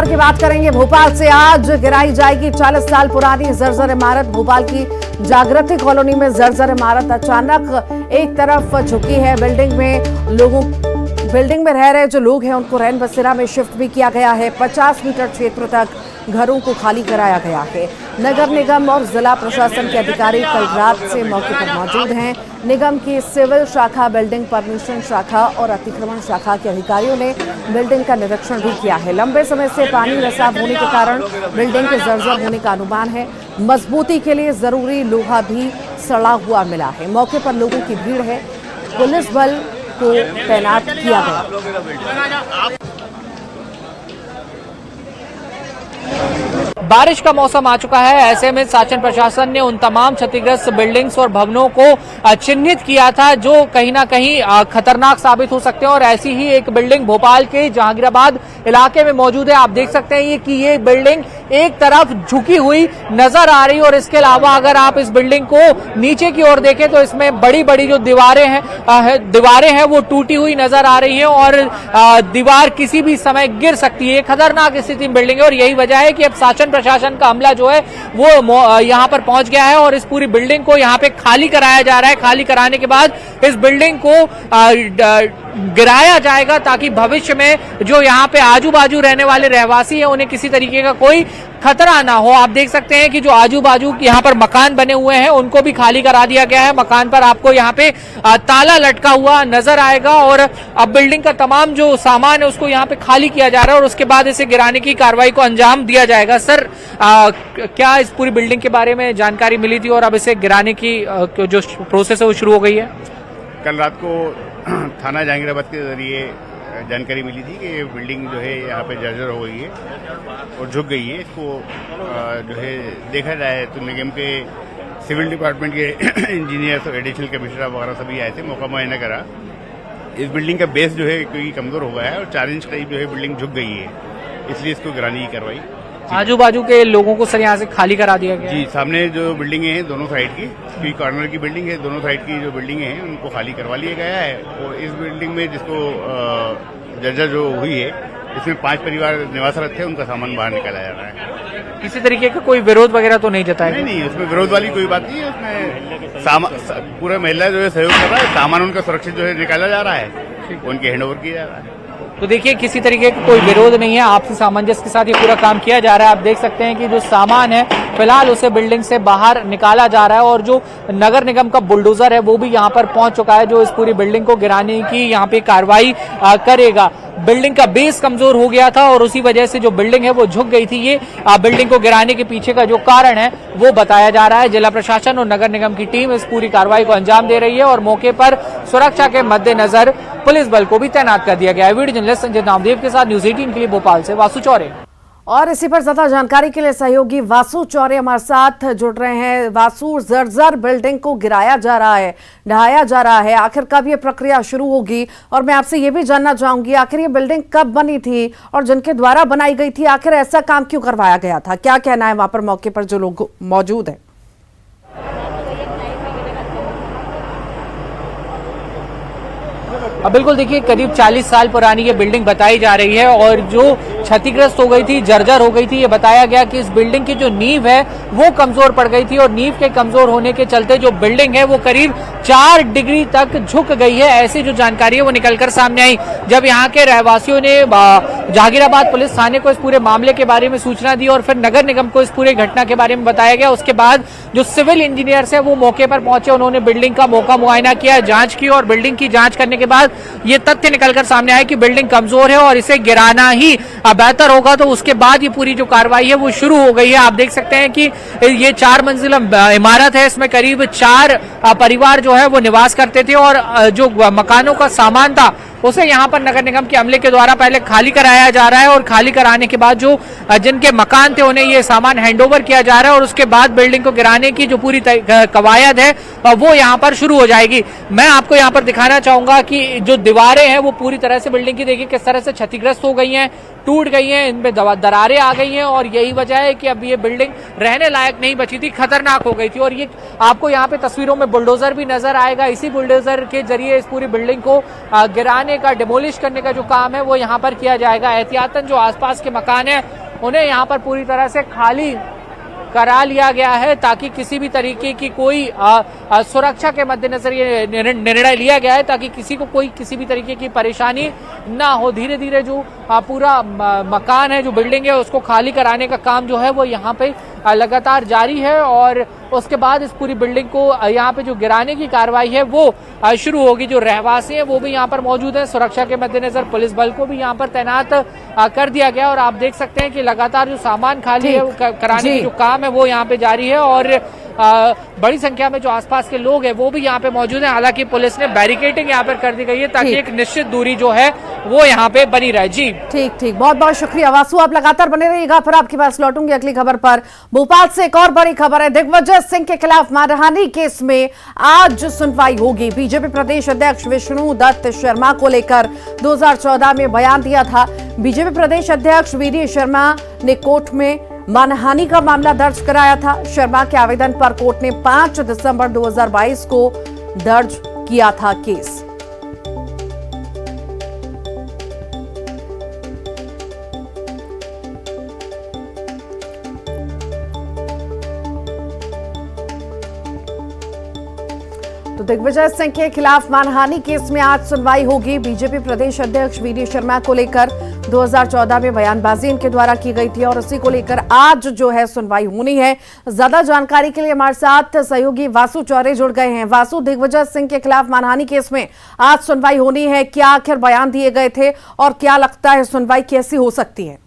खबर की बात करेंगे भोपाल से। आज गिराई जाएगी 40 साल पुरानी जर्जर इमारत। भोपाल की जागृति कॉलोनी में जर्जर इमारत अचानक एक तरफ झुकी है। बिल्डिंग में रह रहे जो लोग हैं उनको रैन बसेरा में शिफ्ट भी किया गया है। 50 मीटर क्षेत्र तक घरों को खाली कराया गया है। नगर निगम और जिला प्रशासन के अधिकारी कल रात से मौके पर मौजूद हैं। निगम की सिविल शाखा, बिल्डिंग परमिशन शाखा और अतिक्रमण शाखा के अधिकारियों ने बिल्डिंग का निरीक्षण भी किया है। लंबे समय से पानी रिसाव होने के कारण बिल्डिंग के जर्जर होने का अनुमान है। मजबूती के लिए जरूरी लोहा भी सड़ा हुआ मिला है। मौके पर लोगों की भीड़ है। पुलिस बल को तैनात किया गया। बारिश का मौसम आ चुका है, ऐसे में शासन प्रशासन ने उन तमाम क्षतिग्रस्त बिल्डिंग्स और भवनों को चिन्हित किया था जो कहीं ना कहीं खतरनाक साबित हो सकते हैं। और ऐसी ही एक बिल्डिंग भोपाल के जहांगीराबाद इलाके में मौजूद है। आप देख सकते हैं कि ये बिल्डिंग एक तरफ झुकी हुई नजर आ रही है और इसके अलावा अगर आप इस बिल्डिंग को नीचे की ओर देखें तो इसमें बड़ी बड़ी जो दीवारें हैं वो टूटी हुई नजर आ रही है और दीवार किसी भी समय गिर सकती है। खतरनाक स्थिति में बिल्डिंग है और यही वजह है कि अब शासन प्रशासन का अमला जो है वो यहाँ पर पहुंच गया है और इस पूरी बिल्डिंग को यहाँ पे खाली कराया जा रहा है। खाली कराने के बाद इस बिल्डिंग को गिराया जाएगा ताकि भविष्य में जो यहाँ पे आजू बाजू रहने वाले रहवासी हैं उन्हें किसी तरीके का कोई खतरा ना हो। आप देख सकते हैं कि जो आजू बाजू यहाँ पर मकान बने हुए हैं उनको भी खाली करा दिया गया है। मकान पर आपको यहाँ पे ताला लटका हुआ नजर आएगा और अब बिल्डिंग का तमाम जो सामान है उसको यहाँ पे खाली किया जा रहा है और उसके बाद इसे गिराने की कार्रवाई को अंजाम दिया जाएगा। सर, क्या इस पूरी बिल्डिंग के बारे में जानकारी मिली थी और अब इसे गिराने की जो प्रोसेस है वो शुरू हो गई है? कल रात को थाना जहांगीराबाद के जरिए जानकारी मिली थी कि ये बिल्डिंग जो है यहाँ पे जर्जर हो गई है और झुक गई है। इसको जो है देखा जाए तो निगम के सिविल डिपार्टमेंट के इंजीनियर्स और एडिशनल कमिश्नर वगैरह सभी आए थे, मौका मुआयना करा। इस बिल्डिंग का बेस जो है क्योंकि कमजोर हो गया है और 4 इंच करीब जो है बिल्डिंग झुक गई है, इसलिए इसको गिराने की कार्रवाई। आजू बाजू के लोगों को सर यहाँ से खाली करा दिया गया? जी, सामने जो बिल्डिंगें हैं दोनों साइड की कॉर्नर की बिल्डिंग है, दोनों साइड की जो बिल्डिंगें हैं उनको खाली करवा लिया गया है। और इस बिल्डिंग में जिसको जर्जर जो हुई है इसमें 5 परिवार निवासरत थे, उनका सामान बाहर निकाला जा रहा है। किसी तरीके का कोई विरोध वगैरह तो नहीं जताया? नहीं, उसमें विरोध वाली कोई बात नहीं है। उसमें पूरा महिला जो है सहयोग कर रहा है, सामान उनका सुरक्षित जो है निकाला जा रहा है, उनके हैंड ओवर किया जा रहा है। तो देखिए, किसी तरीके का कोई विरोध नहीं है, आपसी सामंजस्य के साथ ये पूरा काम किया जा रहा है। आप देख सकते हैं कि जो सामान है फिलहाल उसे बिल्डिंग से बाहर निकाला जा रहा है और जो नगर निगम का बुलडोजर है वो भी यहाँ पर पहुंच चुका है जो इस पूरी बिल्डिंग को गिराने की यहाँ पे कार्रवाई करेगा। बिल्डिंग का बेस कमजोर हो गया था और उसी वजह से जो बिल्डिंग है वो झुक गई थी। ये बिल्डिंग को गिराने के पीछे का जो कारण है वो बताया जा रहा है। जिला प्रशासन और नगर निगम की टीम इस पूरी कार्रवाई को अंजाम दे रही है और मौके पर सुरक्षा के मद्देनजर पुलिस बल को भी तैनात कर दिया गया है। वीडियो जर्नलिस्ट संजय नामदेव के साथ न्यूज 18 के लिए भोपाल से वासु चौरे। और इसी पर ज्यादा जानकारी के लिए सहयोगी वासु चौरे हमारे साथ जुड़ रहे हैं। वासु, जर्जर बिल्डिंग को गिराया जा रहा है, ढहाया जा रहा है, आखिर कब ये प्रक्रिया शुरू होगी? और मैं आपसे ये भी जानना चाहूंगी आखिर ये बिल्डिंग कब बनी थी और जिनके द्वारा बनाई गई थी आखिर ऐसा काम क्यों करवाया गया था? क्या कहना है वहां पर मौके पर जो लोग मौजूद है? बिल्कुल, देखिए, करीब 40 साल पुरानी ये बिल्डिंग बताई जा रही है और जो क्षतिग्रस्त हो गई थी, जर्जर हो गई थी। ये बताया गया कि इस बिल्डिंग की जो नींव है वो कमजोर पड़ गई थी और नींव के कमजोर होने के चलते जो बिल्डिंग है वो करीब 4 डिग्री तक झुक गई है। ऐसी जो जानकारी है वो निकलकर सामने आई जब यहाँ के रहवासियों ने जहांगीराबाद पुलिस थाने को इस पूरे मामले के बारे में सूचना दी और फिर नगर निगम को इस पूरे घटना के बारे में बताया गया। उसके बाद जो सिविल इंजीनियर्स है वो मौके पर पहुंचे, उन्होंने बिल्डिंग का मौका मुआयना किया, जांच की और बिल्डिंग की जांच करने के बाद ये तथ्य निकलकर सामने आया कि बिल्डिंग कमजोर है और इसे गिराना ही बेहतर होगा। तो उसके बाद ये पूरी जो कार्रवाई है वो शुरू हो गई है। आप देख सकते हैं कि ये 4 मंजिला इमारत है, इसमें करीब 4 परिवार जो है वो निवास करते थे और जो मकानों का सामान था उसे यहाँ पर नगर निगम के अमले के द्वारा पहले खाली कराया जा रहा है और खाली कराने के बाद जो जिनके मकान थे उन्हें ये सामान हैंडओवर किया जा रहा है और उसके बाद बिल्डिंग को गिराने की जो पूरी कवायद है वो यहाँ पर शुरू हो जाएगी। मैं आपको यहाँ पर दिखाना चाहूंगा कि जो दीवारें हैं वो पूरी तरह से बिल्डिंग की देखिए किस तरह से क्षतिग्रस्त हो गई हैं। टूट गई हैं, इनमें दरारें आ गई हैं और यही वजह है कि अब ये बिल्डिंग रहने लायक नहीं बची थी, खतरनाक हो गई थी। और ये आपको यहाँ पे तस्वीरों में बुलडोजर भी नजर आएगा। इसी बुलडोजर के जरिए इस पूरी बिल्डिंग को गिराने का, डिमोलिश करने का जो काम है वो यहाँ पर किया जाएगा। एहतियातन जो आसपास के मकान है उन्हें यहाँ पर पूरी तरह से खाली करा लिया गया है ताकि किसी भी तरीके की कोई सुरक्षा के मद्देनजर ये निर्णय लिया गया है ताकि किसी को कोई किसी भी तरीके की परेशानी ना हो। धीरे धीरे जो पूरा मकान है, जो बिल्डिंग है, उसको खाली कराने का काम जो है वो यहाँ पे लगातार जारी है और उसके बाद इस पूरी बिल्डिंग को यहाँ पे जो गिराने की कार्रवाई है वो शुरू होगी। जो रहवासी हैं वो भी यहाँ पर मौजूद हैं। सुरक्षा के मद्देनजर पुलिस बल को भी यहाँ पर तैनात कर दिया गया और आप देख सकते हैं कि लगातार जो सामान खाली है वो कराने की जो काम है वो यहाँ पे जारी है और बड़ी संख्या में जो आसपास के लोग हैं वो भी यहाँ पे मौजूद हैं। हालांकि पुलिस ने बैरिकेडिंग यहाँ पर कर दी गई है ताकि एक निश्चित दूरी जो है वो यहाँ पे बनी रहे। जी ठीक, बहुत बहुत शुक्रिया वासु, आप लगातार बने रहिएगा, फिर आपके पास लौटूंगी अगली खबर पर। भोपाल से एक और बड़ी खबर है, दिग्विजय सिंह के खिलाफ मानहानि केस में आज सुनवाई होगी। बीजेपी प्रदेश अध्यक्ष विष्णु दत्त शर्मा को लेकर 2014 में बयान दिया था। बीजेपी प्रदेश अध्यक्ष वीडी शर्मा ने कोर्ट में मानहानि का मामला दर्ज कराया था। शर्मा के आवेदन पर कोर्ट ने 5 दिसंबर 2022 को दर्ज किया था केस। तो दिग्विजय सिंह के खिलाफ मानहानि केस में आज सुनवाई होगी। बीजेपी प्रदेश अध्यक्ष वीडी शर्मा को लेकर 2014 में बयानबाजी इनके द्वारा की गई थी और उसी को लेकर आज जो है सुनवाई होनी है। ज्यादा जानकारी के लिए हमारे साथ सहयोगी वासु चौरे जुड़ गए हैं। वासु, दिग्विजय सिंह के खिलाफ मानहानि केस में आज सुनवाई होनी है, क्या आखिर बयान दिए गए थे और क्या लगता है सुनवाई कैसी हो सकती है?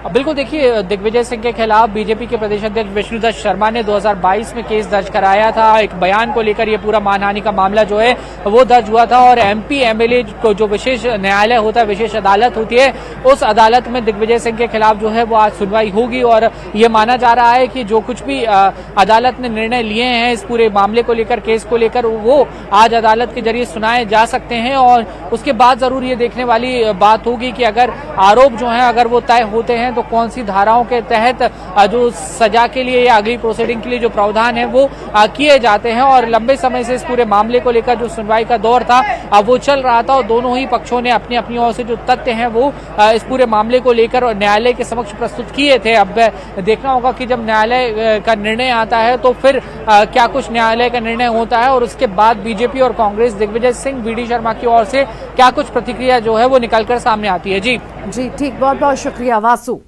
बिल्कुल, देखिए, दिग्विजय सिंह के खिलाफ बीजेपी के प्रदेश अध्यक्ष विष्णु दत्त शर्मा ने 2022 में केस दर्ज कराया था। एक बयान को लेकर ये पूरा मानहानि का मामला जो है वो दर्ज हुआ था और एमपी एमएलए को जो विशेष न्यायालय होता है, विशेष अदालत होती है, उस अदालत में दिग्विजय सिंह के खिलाफ जो है वो आज सुनवाई होगी और ये माना जा रहा है कि जो कुछ भी अदालत ने निर्णय लिए हैं इस पूरे मामले को लेकर, केस को लेकर, वो आज अदालत के जरिए सुनाए जा सकते हैं और उसके बाद जरूर ये देखने वाली बात होगी कि अगर आरोप जो है अगर वो तय होते हैं तो कौन सी धाराओं के तहत जो सजा के लिए या अगली प्रोसीडिंग के लिए जो प्रावधान है वो किए जाते हैं। और लंबे समय से इस पूरे मामले को लेकर जो सुनवाई का दौर था वो चल रहा था और दोनों ही पक्षों ने अपनी अपनी ओर से जो तथ्य हैं वो इस पूरे मामले को लेकर न्यायालय के समक्ष प्रस्तुत किए थे। अब देखना होगा कि जब न्यायालय का निर्णय आता है तो फिर क्या कुछ न्यायालय का निर्णय होता है और उसके बाद बीजेपी और कांग्रेस, दिग्विजय सिंह, वीडी शर्मा की ओर से क्या कुछ प्रतिक्रिया जो है वो निकलकर सामने आती है। जी ठीक, बहुत बहुत शुक्रिया वासु।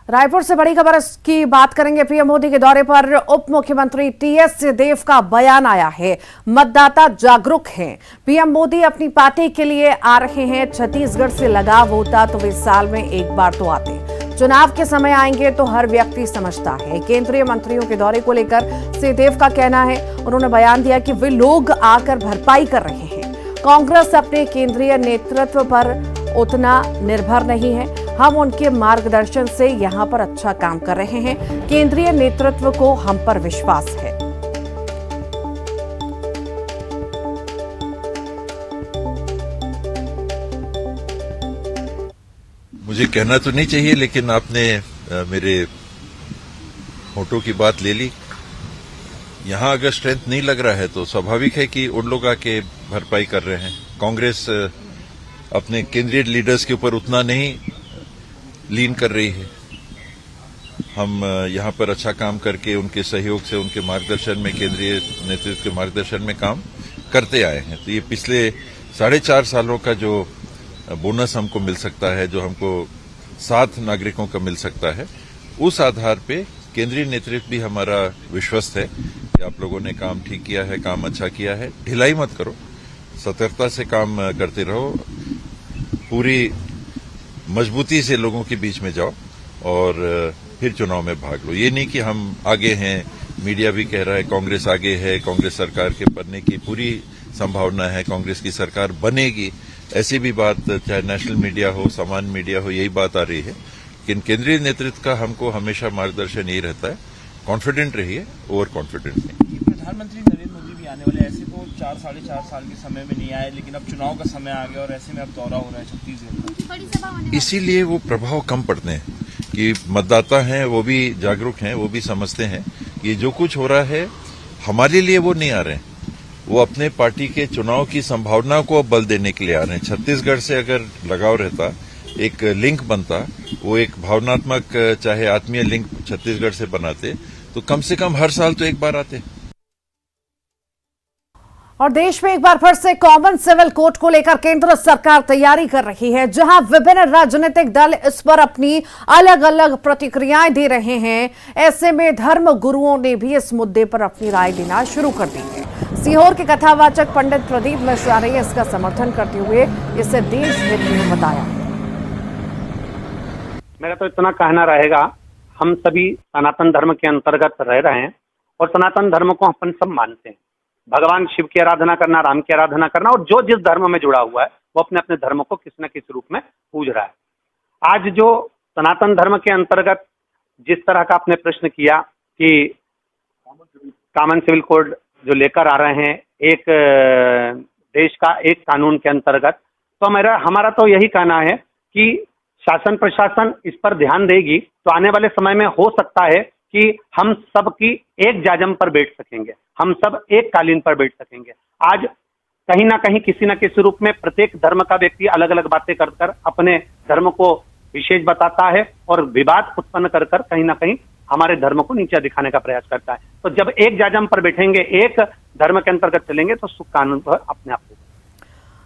रायपुर से बड़ी खबर की बात करेंगे। पीएम मोदी के दौरे पर उप मुख्यमंत्री टीएस सिंहदेव का बयान आया है, मतदाता जागरूक हैं। पीएम मोदी अपनी पार्टी के लिए आ रहे हैं, छत्तीसगढ़ से लगाव होता तो वे साल में एक बार तो आते, चुनाव के समय आएंगे तो हर व्यक्ति समझता है। केंद्रीय मंत्रियों के दौरे को लेकर सिंहदेव का कहना है, उन्होंने बयान दिया कि वे लोग आकर भरपाई कर रहे हैं। कांग्रेस अपने केंद्रीय नेतृत्व पर उतना निर्भर नहीं है, हम उनके मार्गदर्शन से यहां पर अच्छा काम कर रहे हैं। केंद्रीय नेतृत्व को हम पर विश्वास है। मुझे कहना तो नहीं चाहिए लेकिन आपने मेरे होठों की बात ले ली। यहां अगर स्ट्रेंथ नहीं लग रहा है तो स्वाभाविक है कि उन लोग आके भरपाई कर रहे हैं। कांग्रेस अपने केंद्रीय लीडर्स के ऊपर उतना नहीं लीन कर रही है। हम यहां पर अच्छा काम करके उनके सहयोग से, उनके मार्गदर्शन में, केंद्रीय नेतृत्व के मार्गदर्शन में काम करते आए हैं। तो ये पिछले 4.5 सालों का जो बोनस हमको मिल सकता है, जो हमको 7 नागरिकों का मिल सकता है, उस आधार पे केंद्रीय नेतृत्व भी हमारा विश्वस्त है कि आप लोगों ने काम ठीक किया है, काम अच्छा किया है। ढिलाई मत करो, सतर्कता से काम करते रहो, पूरी मजबूती से लोगों के बीच में जाओ और फिर चुनाव में भाग लो। ये नहीं कि हम आगे हैं, मीडिया भी कह रहा है कांग्रेस आगे है, कांग्रेस सरकार के बनने की पूरी संभावना है, कांग्रेस की सरकार बनेगी, ऐसी भी बात चाहे नेशनल मीडिया हो, सामान्य मीडिया हो, यही बात आ रही है। लेकिन केंद्रीय नेतृत्व का हमको हमेशा मार्गदर्शन यही रहता है, कॉन्फिडेंट रहिए, ओवर कॉन्फिडेंट नहीं। प्रधानमंत्री नरेंद्र मोदी भी आने वाले, ऐसे तो 4-4.5 साल के समय में नहीं आए, लेकिन अब चुनाव का समय आ गया और ऐसे में अब दौरा हो रहा है छत्तीसगढ़ का। इसीलिए वो प्रभाव कम पड़ते हैं कि मतदाता हैं, वो भी जागरूक हैं, वो भी समझते हैं कि जो कुछ हो रहा है हमारे लिए वो नहीं आ रहे हैं, वो अपने पार्टी के चुनाव की संभावना को बल देने के लिए आ रहे हैं। छत्तीसगढ़ से अगर लगाव रहता, एक लिंक बनता, वो एक भावनात्मक चाहे आत्मीय लिंक छत्तीसगढ़ से बनाते, तो कम से कम हर साल तो एक बार आते। और देश में एक बार फिर से कॉमन सिविल कोड को लेकर केंद्र सरकार तैयारी कर रही है, जहां विभिन्न राजनीतिक दल इस पर अपनी अलग अलग प्रतिक्रियाएं दे रहे हैं। ऐसे में धर्म गुरुओं ने भी इस मुद्दे पर अपनी राय देना शुरू कर दी है। सीहोर के कथावाचक पंडित प्रदीप मिश्रा ने इसका समर्थन करते हुए इसे देश हित में बताया। मेरा तो इतना कहना रहेगा, हम सभी सनातन धर्म के अंतर्गत रह रहे हैं और सनातन धर्म को अपन सब मानते हैं। भगवान शिव की आराधना करना, राम की आराधना करना, और जो जिस धर्म में जुड़ा हुआ है वो अपने अपने धर्म को किसी न किसी रूप में पूज रहा है। आज जो सनातन धर्म के अंतर्गत जिस तरह का आपने प्रश्न किया कि कॉमन सिविल कोड जो लेकर आ रहे हैं एक देश का एक कानून के अंतर्गत, तो हमारा तो यही कहना है कि शासन प्रशासन इस पर ध्यान देगी तो आने वाले समय में हो सकता है कि हम सब की एक जाजम पर बैठ सकेंगे, हम सब एक कालीन पर बैठ सकेंगे। आज कहीं ना कहीं किसी न किसी रूप में प्रत्येक धर्म का व्यक्ति अलग अलग बातें कर कर अपने धर्म को विशेष बताता है और विवाद उत्पन्न कर कर कहीं ना कहीं हमारे धर्म को नीचे दिखाने का प्रयास करता है। तो जब एक जाजम पर बैठेंगे, एक धर्म के अंतर्गत चलेंगे, तो सुख कानून पर अपने आप होगा।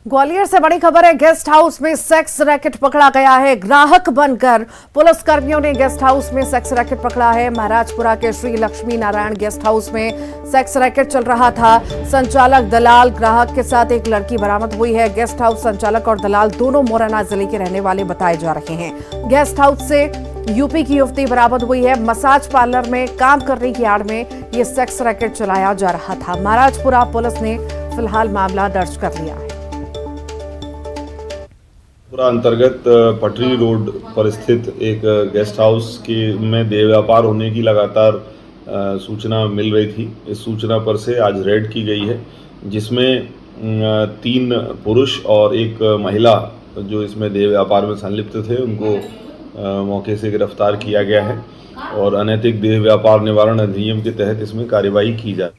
ग्वालियर से बड़ी खबर है, गेस्ट हाउस में सेक्स रैकेट पकड़ा गया है। ग्राहक बनकर पुलिसकर्मियों ने गेस्ट हाउस में सेक्स रैकेट पकड़ा है। महाराजपुरा के श्री लक्ष्मी नारायण गेस्ट हाउस में सेक्स रैकेट चल रहा था। संचालक, दलाल, ग्राहक के साथ एक लड़की बरामद हुई है। गेस्ट हाउस संचालक और दलाल दोनों मोरना जिले के रहने वाले बताए जा रहे हैं। गेस्ट हाउस से यूपी की युवती बरामद हुई है। मसाज पार्लर में काम करने की आड़ में ये सेक्स रैकेट चलाया जा रहा था। महाराजपुरा पुलिस ने फिलहाल मामला दर्ज कर लिया है। पूरा अंतर्गत पटरी रोड पर स्थित एक गेस्ट हाउस के में देह व्यापार होने की लगातार सूचना मिल रही थी। इस सूचना पर से आज रेड की गई है, जिसमें 3 पुरुष और एक महिला जो इसमें देह व्यापार में संलिप्त थे उनको मौके से गिरफ्तार किया गया है और अनैतिक देह व्यापार निवारण अधिनियम के तहत इसमें कार्यवाही की जाए।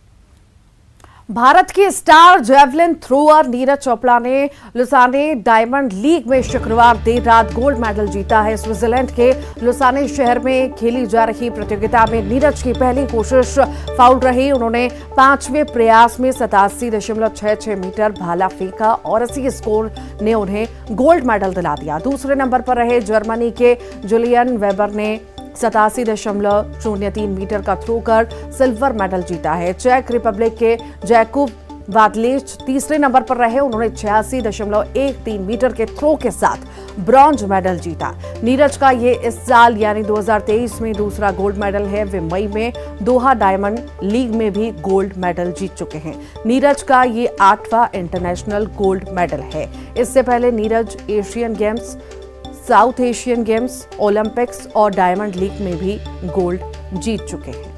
भारत की star javelin thrower Neeraj Chopra ने लुसाने डायमंड लीग में शुक्रवार देर रात गोल्ड मेडल जीता है। स्विट्जरलैंड के लुसाने शहर में खेली जा रही प्रतियोगिता में नीरज की पहली कोशिश फाउल रही। उन्होंने 5वें प्रयास में 87.66 मीटर भाला फेंका और इसी स्कोर ने उन्हें गोल्ड मेडल दिला दिया। दूसरे नंबर पर रहे जर्मनी के जूलियन वेबर ने 87.03 मीटर का थ्रो कर सिल्वर मेडल जीता है। चेक रिपब्लिक के जैकूब वादलेच तीसरे नंबर पर रहे। उन्होंने 86.13 मीटर के थ्रो के साथ ब्रॉन्ज मेडल जीता। नीरज का ये इस साल यानी 2023 में दूसरा गोल्ड मेडल है। वे मई में दोहा डायमंड लीग में भी गोल्ड मेडल जीत चुके हैं। नीरज का ये 8वां इंटरनेशनल गोल्ड मेडल है। इससे पहले Neeraj Asian games, south Asian games, Olympics और डायमंड लीग में भी गोल्ड जीत चुके हैं।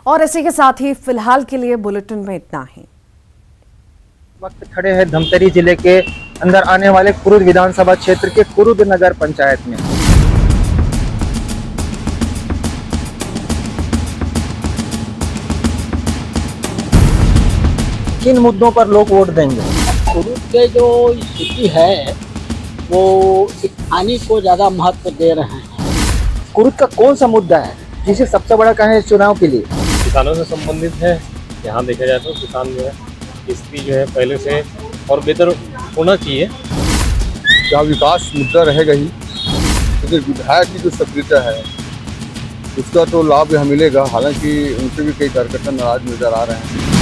और इसी के साथ ही फिलहाल के लिए बुलेटिन में इतना ही। वक्त खड़े हैं धमतरी जिले के अंदर आने वाले कुरुद विधानसभा क्षेत्र के कुरुद नगर पंचायत में। किन मुद्दों पर लोग वोट देंगे? कुरुद के जो स्थिति है वो पानी को ज्यादा महत्व दे रहे हैं। कुरुद का कौन सा मुद्दा है जिसे सबसे बड़ा कहें इस चुनाव के लिए? किसानों से संबंधित है। यहाँ देखा जाए तो किसान जो है स्थिति जो है पहले से और बेहतर होना चाहिए। क्या विकास मुद्दा रहेगा ही, क्योंकि विधायक की जो सक्रियता है उसका तो लाभ यहाँ मिलेगा। हालांकि उनसे भी कई कार्यकर्ता नाराज नजर आ रहे हैं।